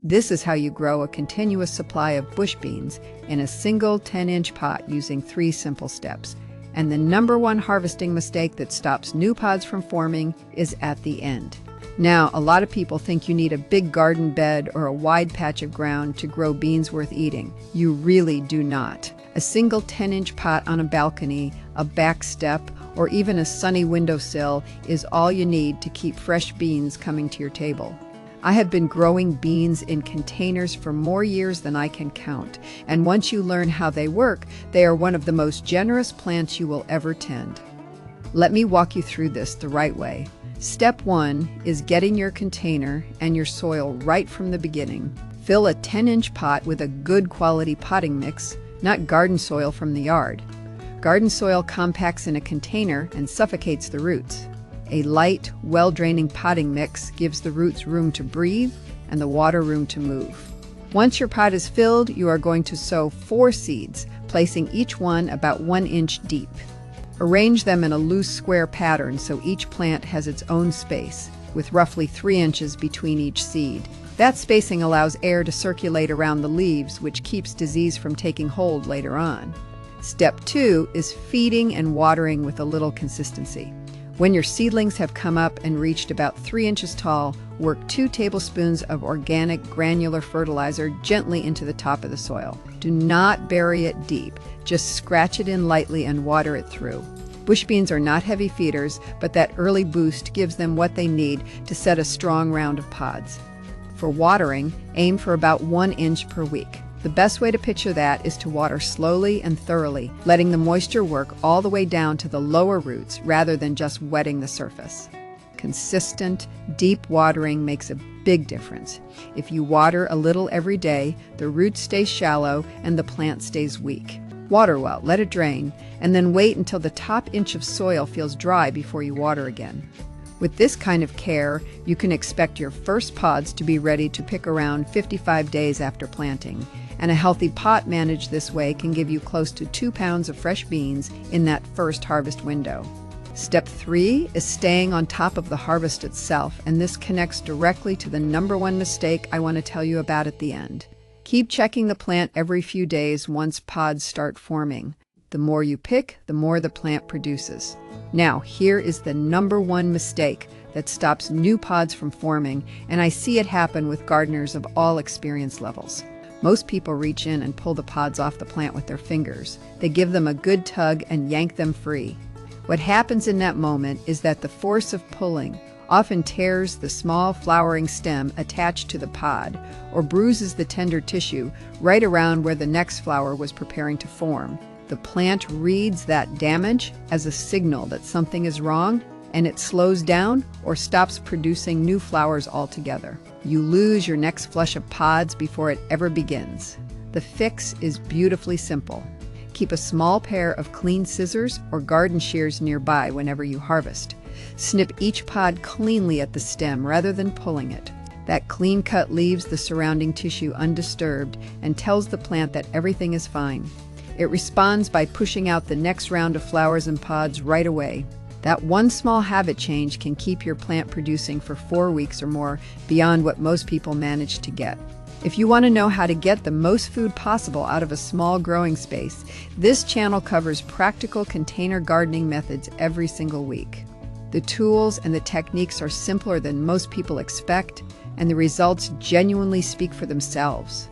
This is how you grow a continuous supply of bush beans in a single 10-inch pot using 3 simple steps. And the #1 harvesting mistake that stops new pods from forming is at the end. Now, a lot of people think you need a big garden bed or a wide patch of ground to grow beans worth eating. You really do not. A single 10-inch pot on a balcony, a back step, or even a sunny windowsill is all you need to keep fresh beans coming to your table. I have been growing beans in containers for more years than I can count, and once you learn how they work, they are one of the most generous plants you will ever tend. Let me walk you through this the right way. Step 1 is getting your container and your soil right from the beginning. Fill a 10-inch pot with a good quality potting mix, not garden soil from the yard. Garden soil compacts in a container and suffocates the roots. A light, well-draining potting mix gives the roots room to breathe and the water room to move. Once your pot is filled, you are going to sow 4 seeds, placing each one about 1 inch deep. Arrange them in a loose square pattern so each plant has its own space, with roughly 3 inches between each seed. That spacing allows air to circulate around the leaves, which keeps disease from taking hold later on. Step 2 is feeding and watering with a little consistency. When your seedlings have come up and reached about 3 inches tall, work 2 tablespoons of organic granular fertilizer gently into the top of the soil. Do not bury it deep, just scratch it in lightly and water it through. Bush beans are not heavy feeders, but that early boost gives them what they need to set a strong round of pods. For watering, aim for about 1 inch per week. The best way to picture that is to water slowly and thoroughly, letting the moisture work all the way down to the lower roots rather than just wetting the surface. Consistent, deep watering makes a big difference. If you water a little every day, the roots stay shallow and the plant stays weak. Water well, let it drain, and then wait until the top inch of soil feels dry before you water again. With this kind of care, you can expect your first pods to be ready to pick around 55 days after planting, and a healthy pot managed this way can give you close to 2 pounds of fresh beans in that first harvest window. Step 3 is staying on top of the harvest itself, and this connects directly to the #1 mistake I want to tell you about at the end. Keep checking the plant every few days once pods start forming. The more you pick, the more the plant produces. Now, here is the #1 mistake that stops new pods from forming, and I see it happen with gardeners of all experience levels. Most people reach in and pull the pods off the plant with their fingers. They give them a good tug and yank them free. What happens in that moment is that the force of pulling often tears the small flowering stem attached to the pod or bruises the tender tissue right around where the next flower was preparing to form. The plant reads that damage as a signal that something is wrong, and it slows down or stops producing new flowers altogether. You lose your next flush of pods before it ever begins. The fix is beautifully simple. Keep a small pair of clean scissors or garden shears nearby whenever you harvest. Snip each pod cleanly at the stem rather than pulling it. That clean cut leaves the surrounding tissue undisturbed and tells the plant that everything is fine. It responds by pushing out the next round of flowers and pods right away. That one small habit change can keep your plant producing for 4 weeks or more, beyond what most people manage to get. If you want to know how to get the most food possible out of a small growing space, this channel covers practical container gardening methods every single week. The tools and the techniques are simpler than most people expect, and the results genuinely speak for themselves.